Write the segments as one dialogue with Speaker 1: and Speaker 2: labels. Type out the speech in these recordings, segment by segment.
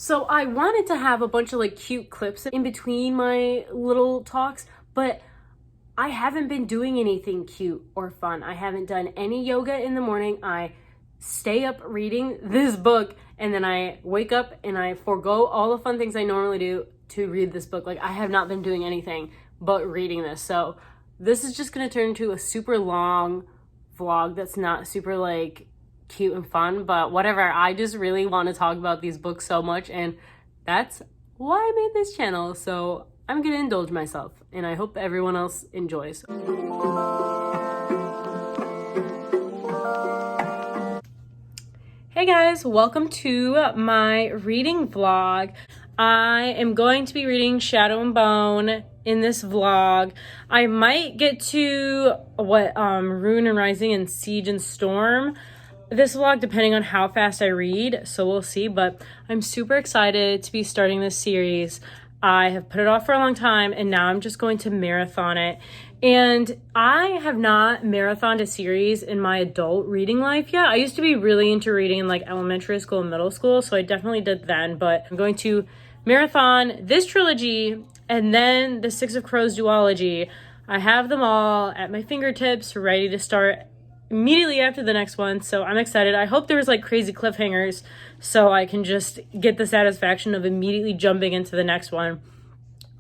Speaker 1: So I wanted to have a bunch of like cute clips in between my little talks, but I haven't been doing anything cute or fun. I haven't done any yoga in the morning. I stay up reading this book and then I wake up and I forego all the fun things I normally do to read this book. Like, I have not been doing anything but reading this. So this is just gonna turn into a super long vlog that's not super like cute and fun, but whatever. I just really want to talk about these books so much, and that's why I made this channel. So I'm gonna indulge myself, and I hope everyone else enjoys. Hey guys, welcome to my reading vlog. I am going to be reading Shadow and Bone in this vlog. I might get to Ruin and Rising and Siege and Storm this vlog, depending on how fast I read, so we'll see. But I'm super excited to be starting this series. I have put it off for a long time, and now I'm just going to marathon it. And I have not marathoned a series in my adult reading life yet. I used to be really into reading in like elementary school and middle school, so I definitely did then, but I'm going to marathon this trilogy and then the Six of Crows duology. I have them all at my fingertips, ready to start immediately after the next one, so I'm excited. I hope there's like crazy cliffhangers so I can just get the satisfaction of immediately jumping into the next one.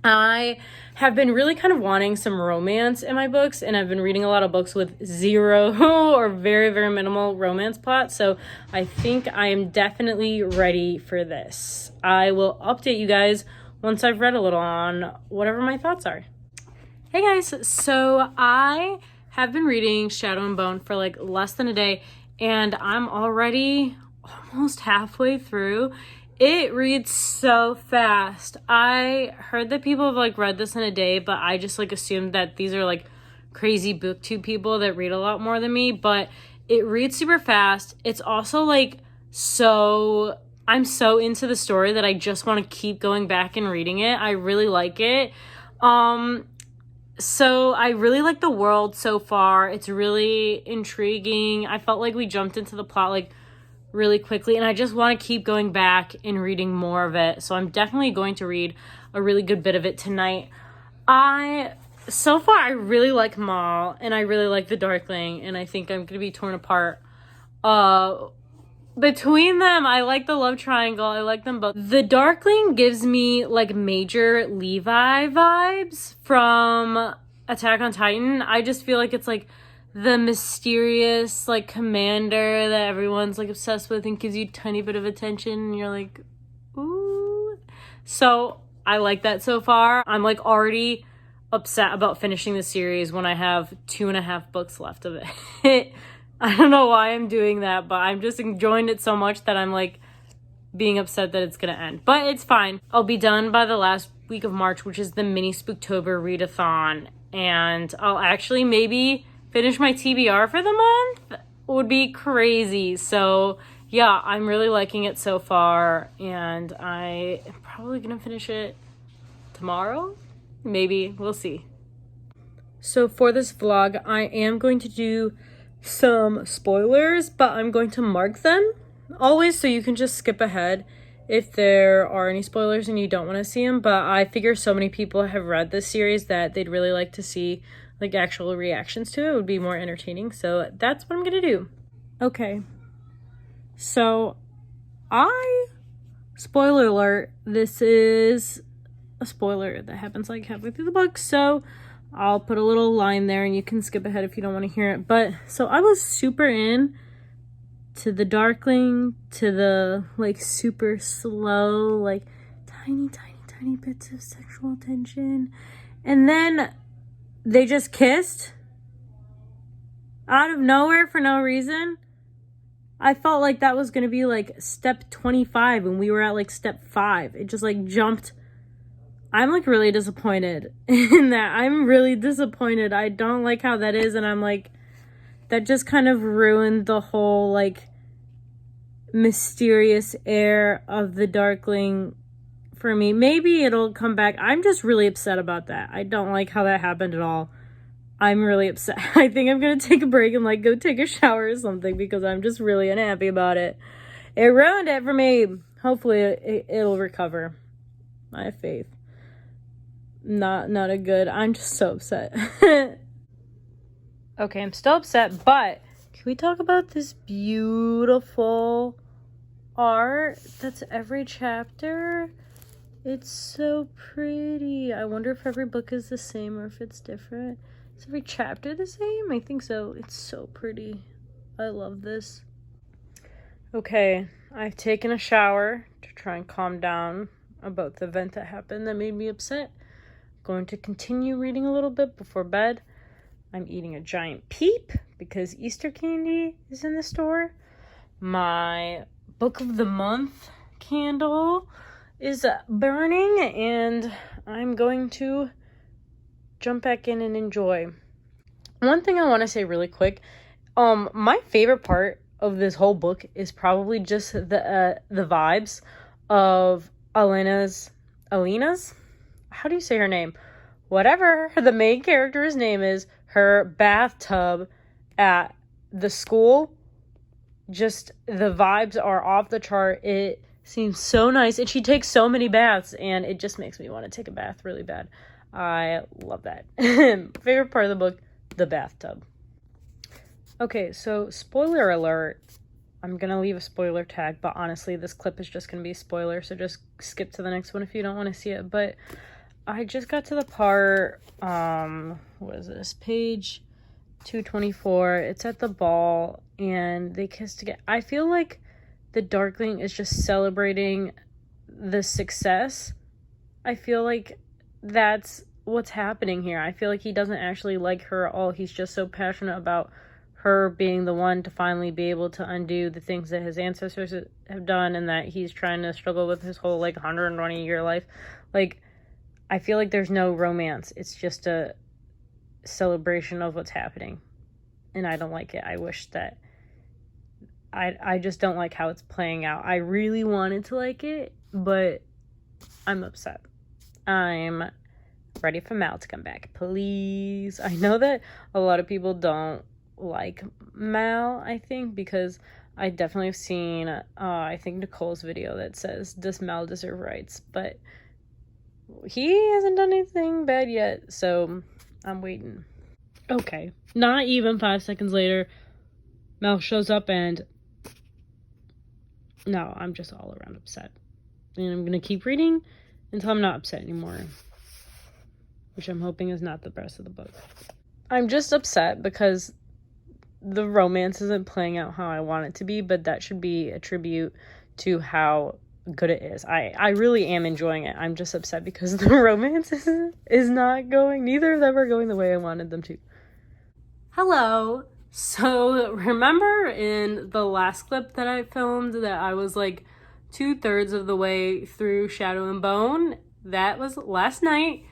Speaker 1: I have been really kind of wanting some romance in my books, and I've been reading a lot of books with zero or very, very minimal romance plot, so I think I am definitely ready for this. I will update you guys once I've read a little on whatever my thoughts are. Hey guys, so I have been reading Shadow and Bone for like less than a day, and I'm already almost halfway through. It reads so fast. I heard that people have like read this in a day, but I just like assumed that these are like crazy booktube people that read a lot more than me, but it reads super fast. It's also like I'm so into the story that I just want to keep going back and reading it. I really like it. So I really like the world so far. It's really intriguing. I felt like we jumped into the plot like really quickly, and I just want to keep going back and reading more of it. So I'm definitely going to read a really good bit of it tonight. So far I really like Maul, and I really like the Darkling, and I think I'm gonna be torn apart between them. I like the love triangle. I like them both. The Darkling gives me like major Levi vibes from Attack on Titan. I just feel like it's like the mysterious like commander that everyone's like obsessed with and gives you a tiny bit of attention, and you're like, ooh. So I like that so far. I'm like already upset about finishing the series when I have 2.5 books left of it. I don't know why I'm doing that, but I'm just enjoying it so much that I'm like being upset that it's gonna end. But it's fine. I'll be done by the last week of March, which is the mini Spooktober readathon. And I'll actually maybe finish my TBR for the month. Would be crazy. So yeah, I'm really liking it so far, and I am probably gonna finish it tomorrow. Maybe, we'll see. So for this vlog, I am going to do some spoilers, but I'm going to mark them always so you can just skip ahead if there are any spoilers and you don't want to see them. But I figure so many people have read this series that they'd really like to see like actual reactions to it. It would be more entertaining, so that's what I'm gonna do. Okay, so spoiler alert, this is a spoiler that happens like halfway through the book, so I'll put a little line there and you can skip ahead if you don't want to hear it. But so I was super in to the Darkling, to the like super slow, like tiny bits of sexual tension, and then they just kissed out of nowhere for no reason. I felt like that was gonna be like step 25 and we were at like step 5. It just like jumped. I'm like really disappointed in that. I'm really disappointed. I don't like how that is, and I'm like, that just kind of ruined the whole like mysterious air of the Darkling for me. Maybe it'll come back. I'm just really upset about that. I don't like how that happened at all. I'm really upset. I think I'm gonna take a break and like go take a shower or something because I'm just really unhappy about it. It ruined it for me. Hopefully it'll recover. I have faith. Not a good. I'm just so upset. Okay, I'm still upset, but can we talk about this beautiful art that's every chapter? It's so pretty. I wonder if every book is the same or if it's different. Is every chapter the same? I think so. It's so pretty. I love this. Okay, I've taken a shower to try and calm down about the event that happened that made me upset. Going to continue reading a little bit before bed. I'm eating a giant peep because Easter candy is in the store. My book of the month candle is burning, and I'm going to jump back in and enjoy. One thing I want to say really quick, my favorite part of this whole book is probably just the vibes of Alina's, how do you say her name? Whatever the main character's name is, her bathtub at the school, just the vibes are off the chart. It seems so nice, and she takes so many baths, and it just makes me want to take a bath really bad. I love that. Favorite part of the book, the bathtub. Okay, so spoiler alert. I'm going to leave a spoiler tag, but honestly, this clip is just going to be a spoiler, so just skip to the next one if you don't want to see it. But I just got to the part, what is this, page 224. It's at the ball, and they kiss together. I feel like the Darkling is just celebrating the success. I feel like that's what's happening here. I feel like he doesn't actually like her at all. He's just so passionate about her being the one to finally be able to undo the things that his ancestors have done, and that he's trying to struggle with his whole, 120-year life. I feel like there's no romance. It's just a celebration of what's happening. And I don't like it. I wish that... I just don't like how it's playing out. I really wanted to like it, but I'm upset. I'm ready for Mal to come back. Please. I know that a lot of people don't like Mal, I think, because I definitely have seen, I think, Nicole's video that says, does Mal deserve rights? But he hasn't done anything bad yet, so I'm waiting. Okay, not even 5 seconds later, Mal shows up, and no, I'm just all around upset. And I'm gonna keep reading until I'm not upset anymore, which I'm hoping is not the rest of the book. I'm just upset because the romance isn't playing out how I want it to be, but that should be a tribute to how good it is. I really am enjoying it. I'm just upset because the romance is not going, neither of them are going the way I wanted them to. Hello. So remember in the last clip that I filmed that I was 2/3 of the way through Shadow and Bone? That was last night,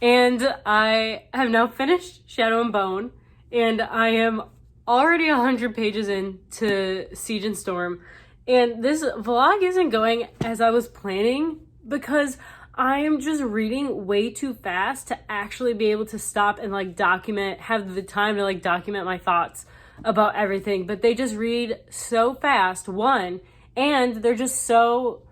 Speaker 1: and I have now finished Shadow and Bone, and I am already 100 pages into Siege and Storm. And this vlog isn't going as I was planning because I am just reading way too fast to actually be able to stop and have the time to document my thoughts about everything. But they just read so fast, one, and they're just so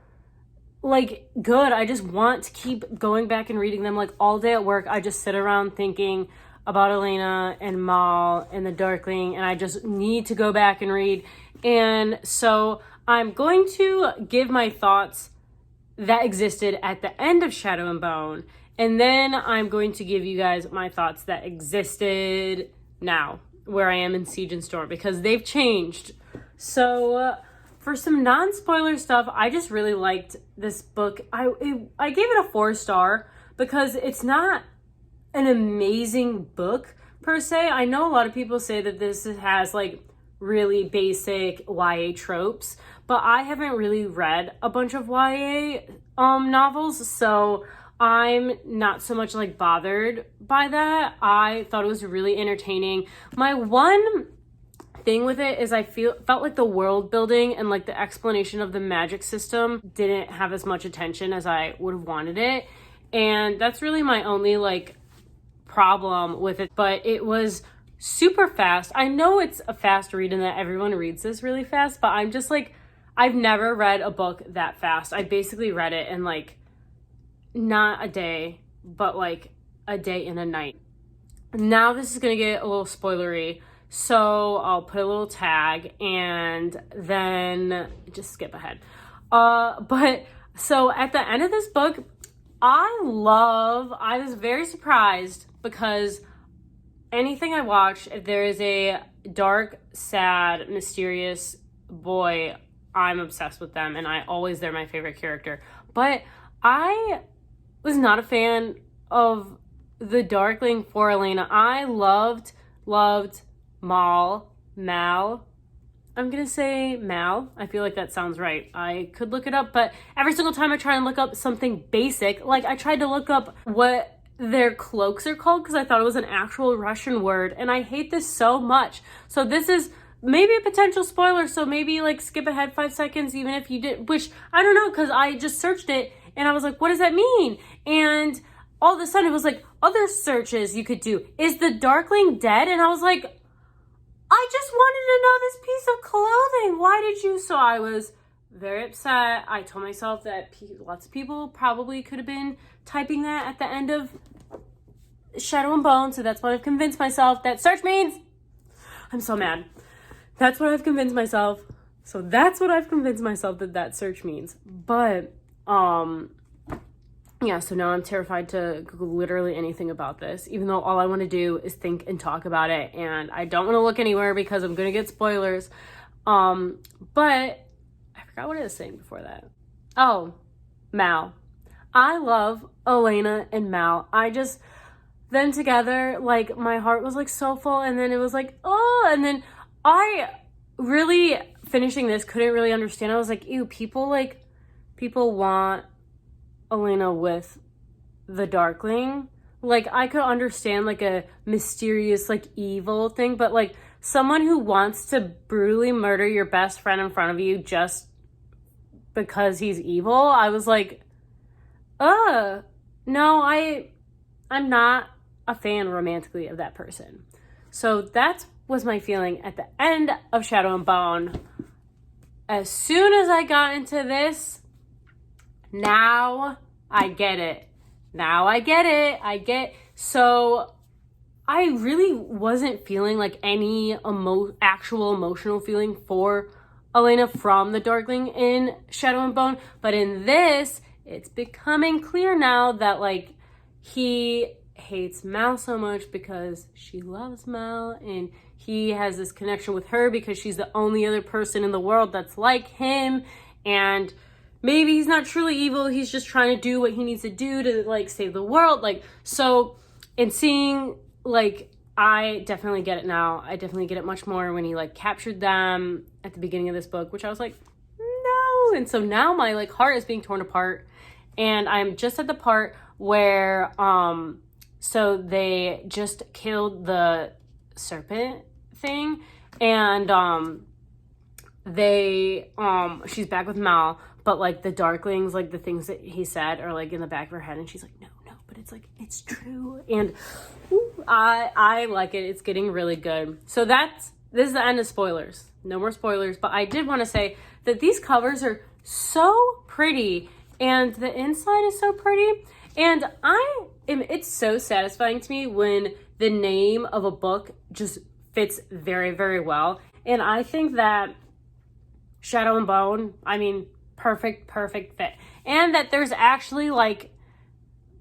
Speaker 1: good. I just want to keep going back and reading them. All day at work, I just sit around thinking about Elena and Mal and the Darkling, and I just need to go back and read. And so I'm going to give my thoughts that existed at the end of Shadow and Bone, and then I'm going to give you guys my thoughts that existed now, where I am in Siege and Storm, because they've changed. So for some non-spoiler stuff, I just really liked this book. I gave it a 4-star because it's not an amazing book per se. I know a lot of people say that this has really basic YA tropes, but I haven't really read a bunch of YA novels, so I'm not so much bothered by that. I thought it was really entertaining. My one thing with it is I felt like the world building and the explanation of the magic system didn't have as much attention as I would have wanted it, and that's really my only problem with it. But it was super fast. I know it's a fast read and that everyone reads this really fast, but I'm just I've never read a book that fast. I basically read it in like, not a day, but like a day and a night. Now this is gonna get a little spoilery, so I'll put a little tag and then just skip ahead. But so at the end of this book, I was very surprised because anything I watch, if there is a dark, sad, mysterious boy, I'm obsessed with them, and they're my favorite character. But I was not a fan of the Darkling for Elena. I loved Mal. I'm gonna say Mal. I feel like that sounds right. I could look it up, but every single time I try and look up something basic, like I tried to look up what their cloaks are called because I thought it was an actual Russian word, and I hate this so much. So this is maybe a potential spoiler, so maybe like skip ahead 5 seconds even if you did, which I don't know, because I just searched it and I was like, what does that mean? And all of a sudden it was like, other searches you could do. Is the Darkling dead? And I was like, I just wanted to know this piece of clothing. Why did you? So I was very upset. I told myself that lots of people probably could have been typing that at the end of Shadow and Bone. So that's what I've convinced myself that search means. I'm so mad. That's what I've convinced myself. So that's what I've convinced myself that search means. But, yeah, so now I'm terrified to Google literally anything about this, even though all I want to do is think and talk about it, and I don't want to look anywhere because I'm going to get spoilers. But I forgot what I was saying before that. Oh, Mal. I love Elena and Mal. Them together, like, my heart was, like, so full, and then it was like, oh, and then I really, finishing this, couldn't really understand. I was like, ew, people want Elena with the Darkling. Like, I could understand like a mysterious like evil thing, but like someone who wants to brutally murder your best friend in front of you just because he's evil, I was like, no, I'm not a fan romantically of that person. So that was my feeling at the end of Shadow and Bone. As soon as I got into this, now I get it. So I really wasn't feeling like any actual emotional feeling for Elena from the Darkling in Shadow and Bone. But in this, it's becoming clear now that like he hates Mal so much because she loves Mal, and he has this connection with her because she's the only other person in the world that's like him. And maybe he's not truly evil, he's just trying to do what he needs to do to like save the world. Like, so in seeing, like, I definitely get it now. I definitely get it much more when he like captured them at the beginning of this book, which I was like, no. And so now my like heart is being torn apart, and I'm just at the part where so they just killed the serpent thing, and she's back with Mal, but like the Darklings, like the things that he said are like in the back of her head, and she's like, no, but it's like, it's true. And I like it. It's getting really good. So this is the end of spoilers. No more spoilers, but I did want to say that these covers are so pretty, and the inside is so pretty, and it's so satisfying to me when the name of a book just fits very, very well. And I think that Shadow and Bone, I mean, perfect fit. And that there's actually like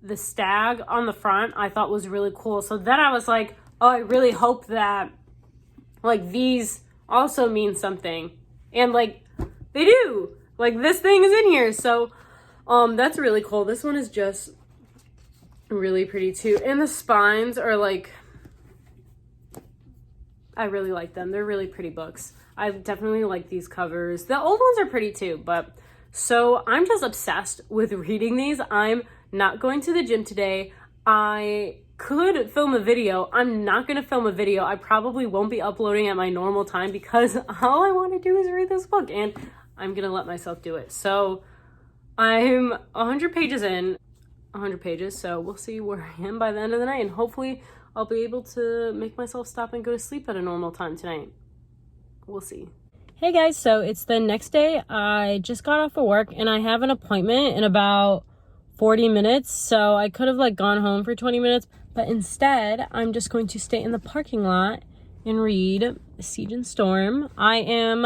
Speaker 1: the stag on the front, I thought was really cool. So then I was like, oh, I really hope that like these also mean something. And like they do. Like this thing is in here. So that's really cool. This one is just really pretty too. And the spines are like, I really like them. They're really pretty books. I definitely like these covers. The old ones are pretty too, but so I'm just obsessed with reading these. I'm not going to the gym today. I could film a video. I'm not going to film a video. I probably won't be uploading at my normal time because all I want to do is read this book, and I'm going to let myself do it. So I'm 100 pages in, 100 pages. So we'll see where I am by the end of the night, and hopefully I'll be able to make myself stop and go to sleep at a normal time tonight. We'll see. Hey guys, so it's the next day. I just got off of work and I have an appointment in about 40 minutes. So I could have like gone home for 20 minutes, but instead I'm just going to stay in the parking lot and read Siege and Storm. I am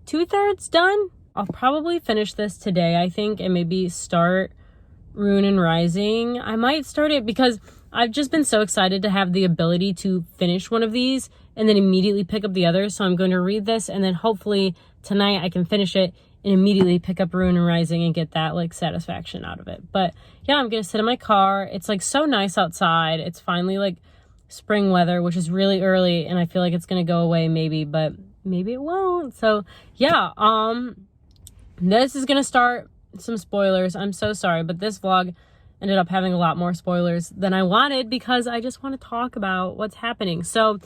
Speaker 1: 2/3 done. I'll probably finish this today, I think, and maybe start Rune and Rising. I might start it because I've just been so excited to have the ability to finish one of these and then immediately pick up the other. So I'm going to read this and then hopefully tonight I can finish it and immediately pick up Rune and Rising and get that like satisfaction out of it. But yeah, I'm going to sit in my car. It's like so nice outside. It's finally like spring weather, which is really early, and I feel like it's going to go away maybe, but maybe it won't. So yeah, this is going to start some spoilers. I'm so sorry, but this vlog ended up having a lot more spoilers than I wanted because I just want to talk about what's happening. So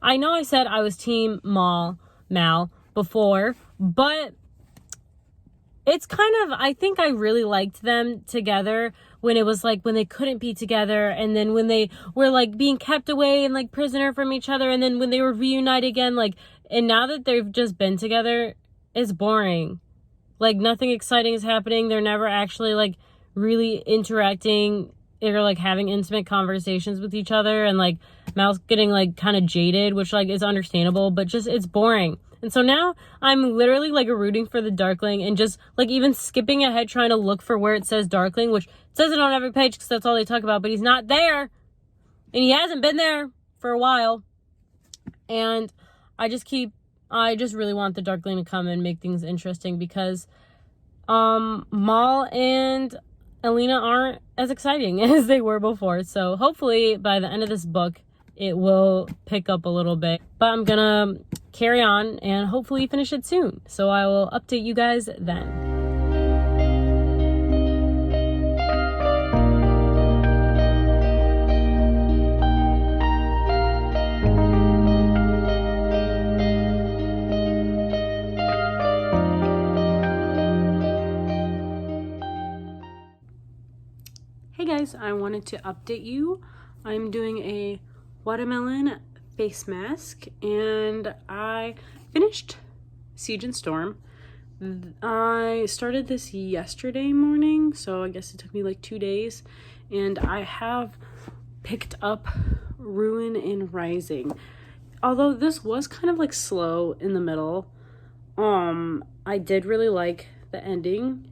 Speaker 1: I know I said I was team Mal before, but it's kind of, I think I really liked them together when it was like when they couldn't be together, and then when they were like being kept away and like prisoner from each other, and then when they were reunited again, like, and now that they've just been together, it's boring. Like nothing exciting is happening. They're never actually like really interacting or like having intimate conversations with each other, and like Mal's getting like kind of jaded, which like is understandable, but just it's boring. And so now I'm literally like rooting for the Darkling and just like even skipping ahead trying to look for where it says Darkling, which it says it on every page because that's all they talk about, but he's not there, and he hasn't been there for a while. And I just really want the Darkling to come and make things interesting because Mal and Alina aren't as exciting as they were before. So hopefully by the end of this book, it will pick up a little bit. But I'm gonna carry on and hopefully finish it soon. So I will update you guys then. Hey guys, I wanted to update you. I'm doing a watermelon face mask and I finished Siege and Storm. I started this yesterday morning, so I guess it took me like 2 days, and I have picked up Ruin and Rising. Although this was kind of like slow in the middle, I did really like the ending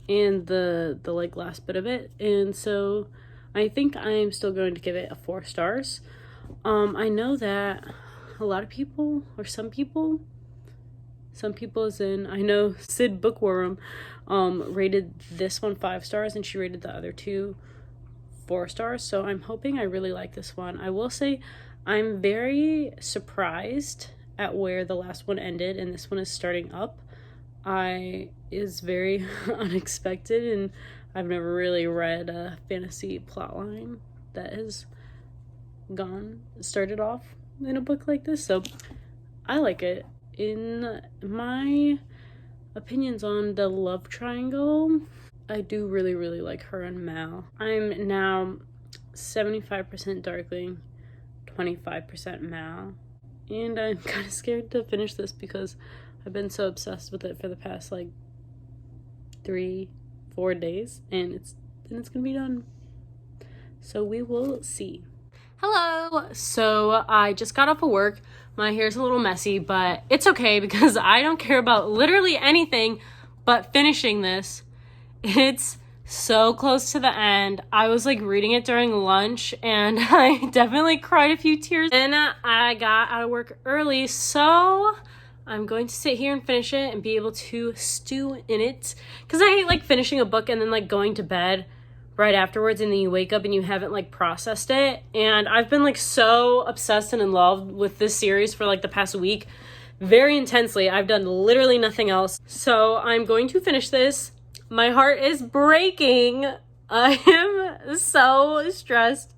Speaker 1: and the like last bit of it, and so I think I'm still going to give it a 4 stars. I know that a lot of people, or some people as in, I know Sid Bookworm rated this one 5 stars and she rated the other 2 4 stars, so I'm hoping I really like this one. I will say I'm very surprised at where the last one ended and this one is starting up. Is very unexpected, and I've never really read a fantasy plotline that has started off in a book like this, so I like it. In my opinions on the love triangle, I do really like her and Mal. I'm now 75% Darkling, 25% Mal, and I'm kind of scared to finish this because I've been so obsessed with it for the past like 3-4 days, and it's gonna be done. So we will see. Hello. So I just got off of work. My hair's a little messy, but it's okay because I don't care about literally anything but finishing this. It's so close to the end. I was like reading it during lunch and I definitely cried a few tears. And I got out of work early, so I'm going to sit here and finish it and be able to stew in it. Because I hate like finishing a book and then like going to bed right afterwards, and then you wake up and you haven't like processed it. And I've been like so obsessed and in love with this series for like the past week, very intensely. I've done literally nothing else. So I'm going to finish this. My heart is breaking. I am so stressed.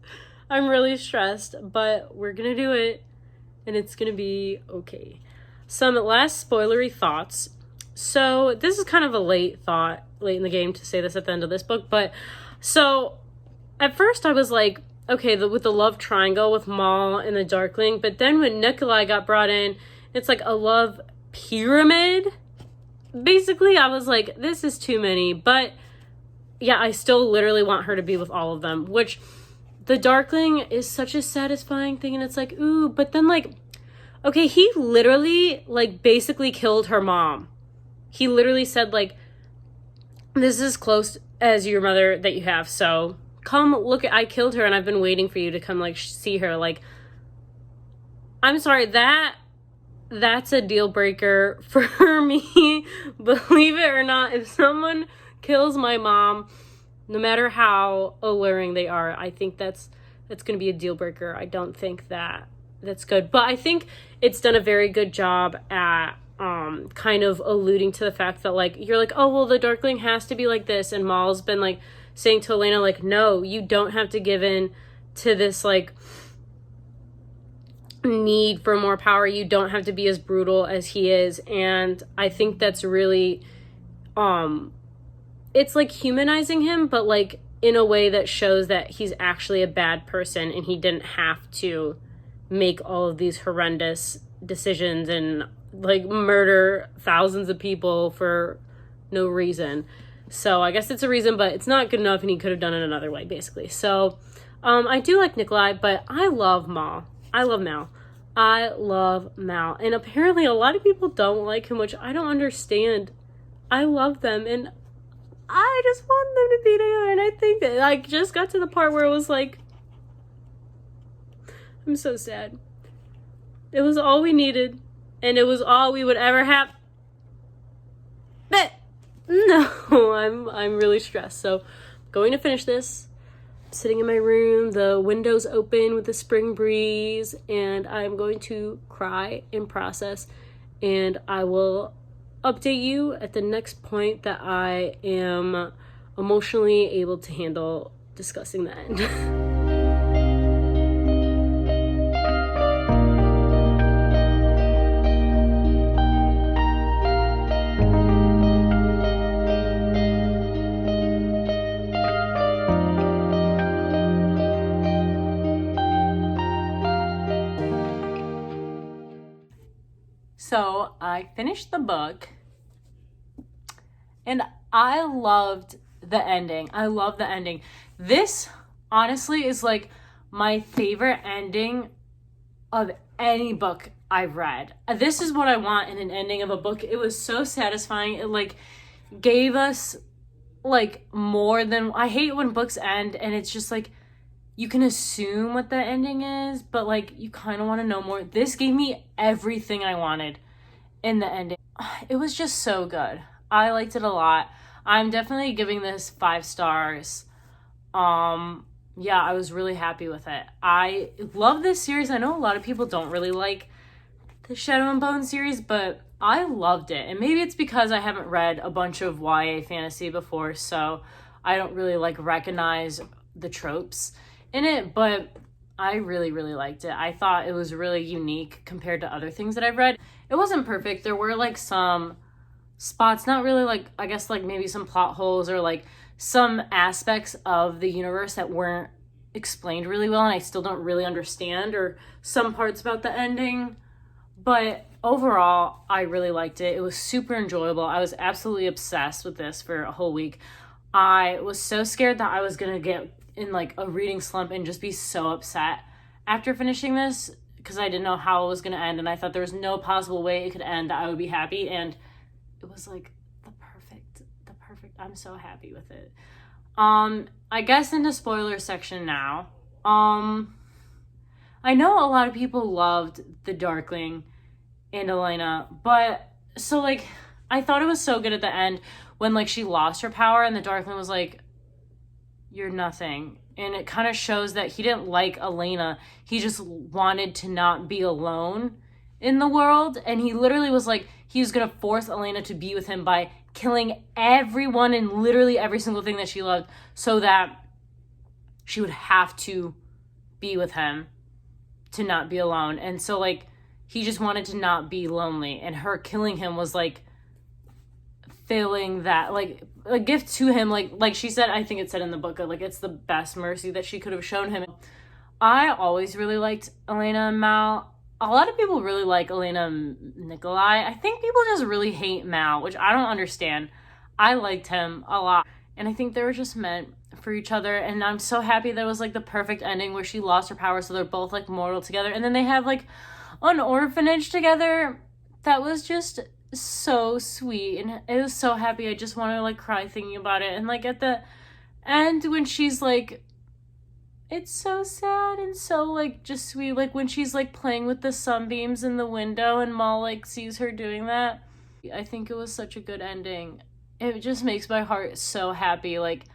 Speaker 1: I'm really stressed, but we're gonna do it and it's gonna be okay. Some last spoilery thoughts. So this is kind of a late in the game to say this at the end of this book, but so at first I was like, okay, with the love triangle with Mal and the Darkling, but then when Nikolai got brought in It's like a love pyramid. Basically, I was like, this is too many. But yeah, I still literally want her to be with all of them, which the Darkling is such a satisfying thing. And it's like, ooh, but then like, okay, he literally like basically killed her mom. He literally said like, this is as close as your mother that you have. So come look at, I killed her and I've been waiting for you to come like see her. Like, I'm sorry, that's a deal breaker for me. Believe it or not, if someone kills my mom, no matter how alluring they are, I think that's going to be a deal breaker. I don't think that's good. But I think it's done a very good job at kind of alluding to the fact that like you're like, oh well, the Darkling has to be like this, and Maul's been like saying to Elena like, no, you don't have to give in to this like need for more power. You don't have to be as brutal as he is. And I think that's really it's like humanizing him, but like in a way that shows that he's actually a bad person and he didn't have to make all of these horrendous decisions and like murder thousands of people for no reason. So I guess it's a reason, but it's not good enough and he could have done it another way, basically. So I do like Nikolai, but I love Mal. I love Mal. I love Mal. And apparently a lot of people don't like him, which I don't understand. I love them and I just want them to be together. And I think that I just got to the part where it was like, I'm so sad. It was all we needed. And it was all we would ever have. But no, I'm really stressed. So I'm going to finish this. I'm sitting in my room, the window's open with the spring breeze, and I'm going to cry and process. And I will update you at the next point that I am emotionally able to handle discussing the end. So I finished the book and I loved the ending. I love the ending. This honestly is like my favorite ending of any book I've read. This is what I want in an ending of a book. It was so satisfying. It like gave us like more than, I hate when books end and it's just like you can assume what the ending is, but like you kind of want to know more. This gave me everything I wanted in the ending. It was just so good. I liked it a lot. I'm definitely giving this 5 stars. Yeah, I was really happy with it. I love this series. I know a lot of people don't really like the Shadow and Bone series, but I loved it. And maybe it's because I haven't read a bunch of YA fantasy before, so I don't really like recognize the tropes in it, but I really, really liked it. I thought it was really unique compared to other things that I've read. It wasn't perfect. There were like some spots, not really like, I guess like maybe some plot holes or like some aspects of the universe that weren't explained really well and I still don't really understand, or some parts about the ending. But overall, I really liked it. It was super enjoyable. I was absolutely obsessed with this for a whole week. I was so scared that I was going to get in like a reading slump and just be so upset after finishing this because I didn't know how it was going to end, and I thought there was no possible way it could end that I would be happy, and it was like the perfect, I'm so happy with it. I guess into spoiler section now. I know a lot of people loved the Darkling and Elena, but so like I thought it was so good at the end when like she lost her power and the Darkling was like, you're nothing. And it kind of shows that he didn't like Elena. He just wanted to not be alone in the world. And he literally was like, he was going to force Elena to be with him by killing everyone and literally every single thing that she loved so that she would have to be with him to not be alone. And so like, he just wanted to not be lonely. And her killing him was like, failing that, like a gift to him, like she said, I think it said in the book, like it's the best mercy that she could have shown him. I always really liked Elena and Mal. a lot of people really like Elena Nikolai. I think people just really hate Mal, which I don't understand. I liked him a lot, and I think they were just meant for each other, and I'm so happy that it was like the perfect ending where she lost her power, so they're both like mortal together, and then they have like an orphanage together. That was just so sweet, and it was so happy. I just want to like cry thinking about it. And like at the end when she's like, it's so sad and so like just sweet, like when she's like playing with the sunbeams in the window and Mal like sees her doing that. I think it was such a good ending. It just makes my heart so happy. Like,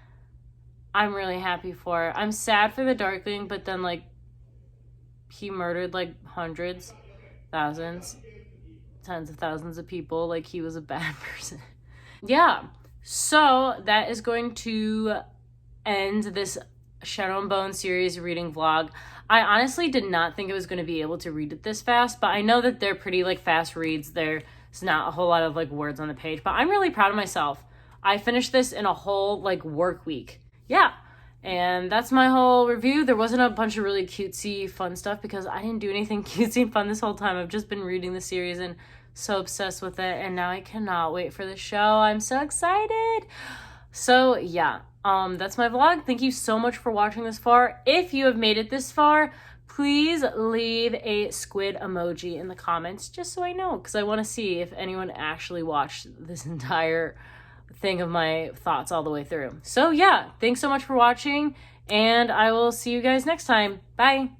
Speaker 1: I'm really happy for her. I'm sad for the Darkling, but then like he murdered like hundreds, thousands, tens of thousands of people. Like, he was a bad person. Yeah, so that is going to end this Shadow and Bone series reading vlog. I honestly did not think I was going to be able to read it this fast, but I know that they're pretty like fast reads. There's not a whole lot of like words on the page, but I'm really proud of myself. I finished this in a whole like work week. Yeah. And that's my whole review. There wasn't a bunch of really cutesy fun stuff because I didn't do anything cutesy and fun this whole time. I've just been reading the series and so obsessed with it, and now I cannot wait for the show. I'm so excited. So yeah, that's my vlog. Thank you so much for watching this far. If you have made it this far, please leave a squid emoji in the comments just so I know, because I want to see if anyone actually watched this entire thing of my thoughts all the way through. So yeah, thanks so much for watching, and I will see you guys next time. Bye.